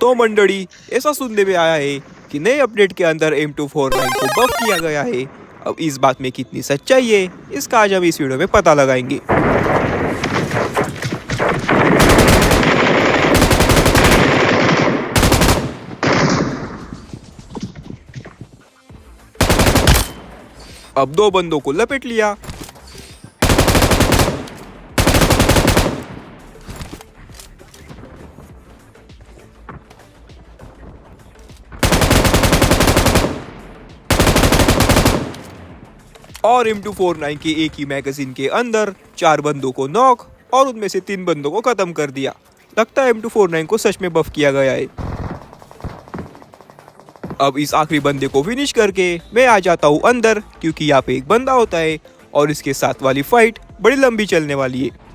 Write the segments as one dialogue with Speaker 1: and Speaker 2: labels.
Speaker 1: तो मंडली, ऐसा सुनने में आया है कि नए अपडेट के अंदर M249 को बफ किया गया है। अब इस बात में कितनी सच्चाई है, इसका आज हम इस वीडियो में पता लगाएंगे। अब दो बंदों को लपेट लिया। और M249 के एक ही मैगजीन के अंदर 4 बंदों को नॉक और उनमें से 3 बंदों को खत्म कर दिया। लगता है M249 को सच में बफ किया गया है। अब इस आखिरी बंदे को फिनिश करके मैं आ जाता हूँ अंदर, क्योंकि यहाँ पे एक बंदा होता है और इसके साथ वाली फाइट बड़ी लंबी चलने वाली है।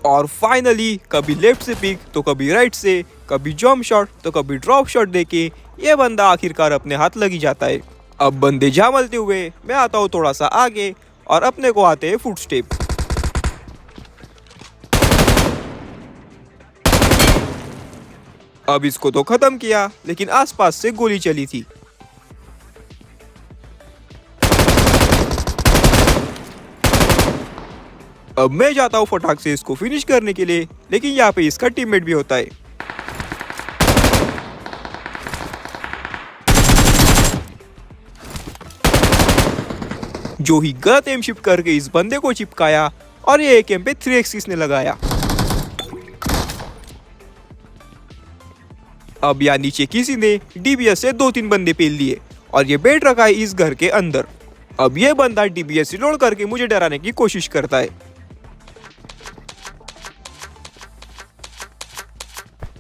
Speaker 1: और फाइनली कभी लेफ्ट से पिक तो कभी राइट से, कभी जंप शॉट तो कभी ड्रॉप शॉट देके ये बंदा आखिरकार अपने हाथ लगी जाता है। अब बंदे झामलते हुए मैं आता हूँ थोड़ा सा आगे और अपने को आते हैं फुटस्टेप। अब इसको तो खत्म किया, लेकिन आसपास से गोली चली थी। अब मैं जाता हूँ फटाक से इसको फिनिश करने के लिए, लेकिन यहाँ पे इसका टीममेट भी होता है। जो ही गलत एम शिफ्ट करके इस बंदे को चिपकाया और ये एक एम पे 3x ने लगाया। अब यहाँ नीचे किसी ने DBS से 2-3 बंदे पेल दिए और ये बैठ रखा है इस घर के अंदर। अब ये बंदा DBS रिलोड करके मुझे डराने की कोशिश करता है,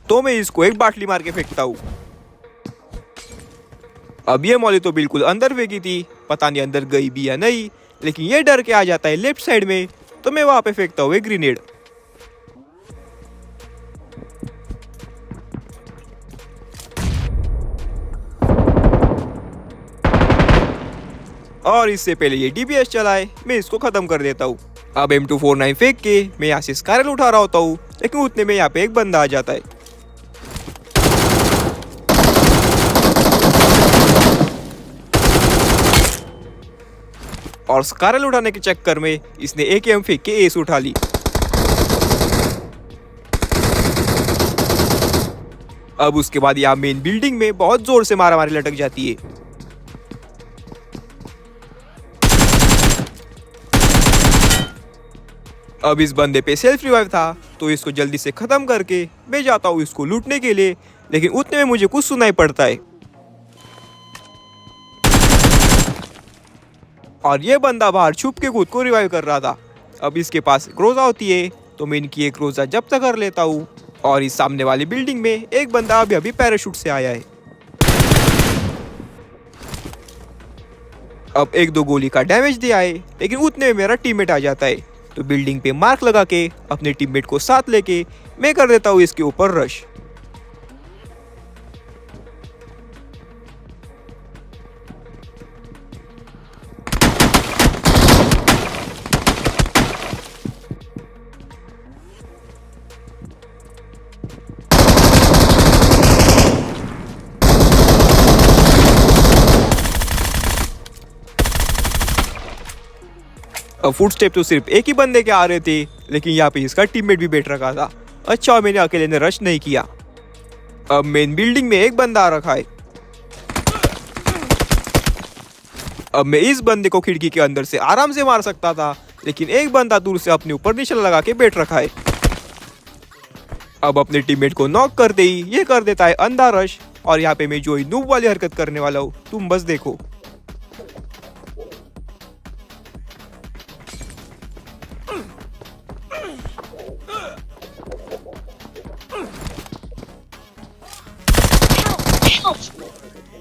Speaker 1: तो मैं इसको एक बाटली मार के फेंकता हूँ। अब ये मौली तो बिल्कुल अंदर फेंकी थी, पता नहीं अंदर गई भी या नहीं, लेकिन ये डर के आ जाता है लेफ्ट साइड में, तो मैं वहां पे फेंकता हूँ एक ग्रेनेड। और इससे पहले ये DBS चलाए मैं इसको खत्म कर देता हूँ। अब M249 फेंक के मैं यहाँ से स्कारल उठा रहा होता हूँ, लेकिन उतने में यहाँ पे एक बंदा आ जाता है। और स्कारल उठाने के चक्कर में इसने AKM फेंक के एस उठा ली। अब उसके बाद यहाँ मेन बिल्डिंग में बहुत जोर से मारामारी लटक जाती है। अब इस बंदे पे सेल्फ रिवाइव था, तो इसको जल्दी से खत्म करके मैं जाता हूँ इसको लूटने के लिए, लेकिन उतने में मुझे कुछ सुनाई पड़ता है। और ये बंदा बाहर छुप के खुद को रिवाइव कर रहा था। अब इसके पास ग्रोजा होती है, तो मैं इनकी एक ग्रोजा जब्त कर लेता हूँ। और इस सामने वाली बिल्डिंग में एक बंदा अभी पैराशूट से आया है। अब 1-2 गोली का डैमेज दिया है, लेकिन उतने में मेरा टीममेट आ जाता है, तो बिल्डिंग पे मार्क लगा के अपने टीममेट को साथ लेके मैं कर देता हूँ इसके ऊपर रश। अब फुटस्टेप तो सिर्फ एक ही बंदे के आ रहे थे, लेकिन यहाँ पे इसका टीममेट भी बैठ रखा था। अच्छा, मैंने अकेले ने रश नहीं किया। अब मेन बिल्डिंग में एक बंदा आ रखा है। अब मैं इस बंदे को खिड़की के अंदर से आराम से मार सकता था, लेकिन एक बंदा दूर से अपने ऊपर निशाना लगा के बैठ रखा है। अब अपने टीममेट को नॉक करते ही ये कर देता है अंधा रश, और यहाँ पे मैं जो ही नूब वाली हरकत करने वाला हूँ, तुम बस देखो।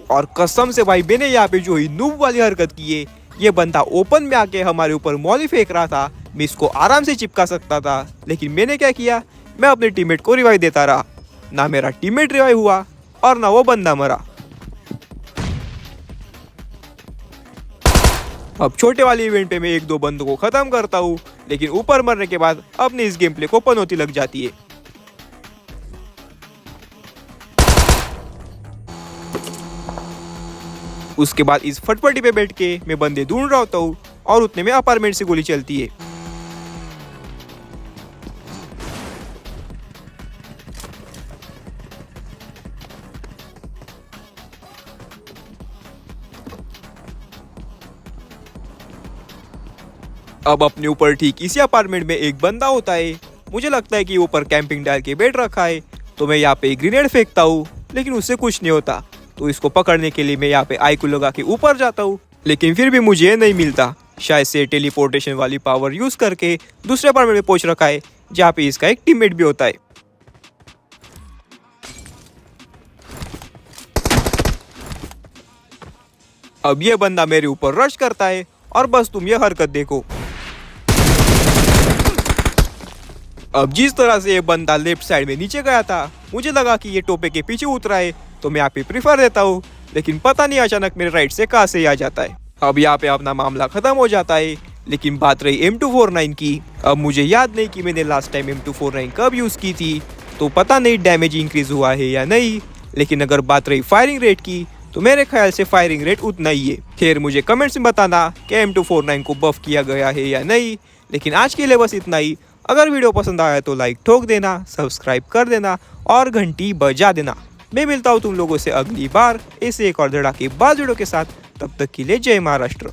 Speaker 1: और कसम से भाई, मैंने यहाँ पे जो ही नूब वाली हरकत की है, ये बंदा ओपन में आके हमारे ऊपर मौली फेंक रहा था, मैं इसको आराम से चिपका सकता था, लेकिन मैंने क्या किया, मैं अपने टीममेट को रिवाइव देता रहा। ना मेरा टीममेट रिवाइव हुआ और ना वो बंदा मरा। अब छोटे वाले इवेंट पे मैं 1-2 बंदों को खत्म करता हूँ, लेकिन ऊपर मरने के बाद अपने इस गेम प्ले को पनौती लग जाती है। उसके बाद इस फटफटी पे बैठ के मैं बंदे ढूंढ रहा होता हूँ और उतने में अपार्टमेंट से गोली चलती है। अब अपने ऊपर ठीक इसी अपार्टमेंट में एक बंदा होता है। मुझे लगता है कि ऊपर कैंपिंग डाल के बैठ रखा है, तो मैं यहाँ पे ग्रेनेड फेंकता हूँ, लेकिन उससे कुछ नहीं होता। तो इसको पकड़ने के लिए मैं यहाँ पे आई को लगा के ऊपर जाता हूँ, लेकिन फिर भी मुझे नहीं मिलता। शायद से टेलीपोर्टेशन वाली पावर यूज करके दूसरे अपार्टमेंट में पहुंच रखा है, जहाँ पे इसका एक टीममेट भी होता है। अब ये बंदा मेरे ऊपर रश करता है और बस तुम ये हरकत देखो। अब जिस तरह से ये बंदा लेफ्ट साइड में नीचे गया था, मुझे लगा कि ये टोपे के पीछे उतरा है, तो मैं यहाँ पे प्रीफर देता हूँ, लेकिन पता नहीं अचानक मेरे राइट से कहाँ से आ जाता है। अब यहाँ पे अपना मामला खत्म हो जाता है, लेकिन बात रही M249 की। अब मुझे याद नहीं कि मैंने लास्ट टाइम M249 कब यूज की थी, तो पता नहीं डैमेज इंक्रीज हुआ है या नहीं। लेकिन अगर बात रही फायरिंग रेट की, तो मेरे ख्याल से फायरिंग रेट उतना ही है। खैर मुझे कमेंट्स में बताना कि M249 को बफ किया गया है या नहीं। लेकिन आज के लिए बस इतना ही। अगर वीडियो पसंद आया तो लाइक ठोक देना, सब्सक्राइब कर देना और घंटी बजा देना। मैं मिलता हूँ तुम लोगों से अगली बार ऐसे एक और धड़ाकेबाज वीडियो के साथ। तब तक के लिए जय महाराष्ट्र।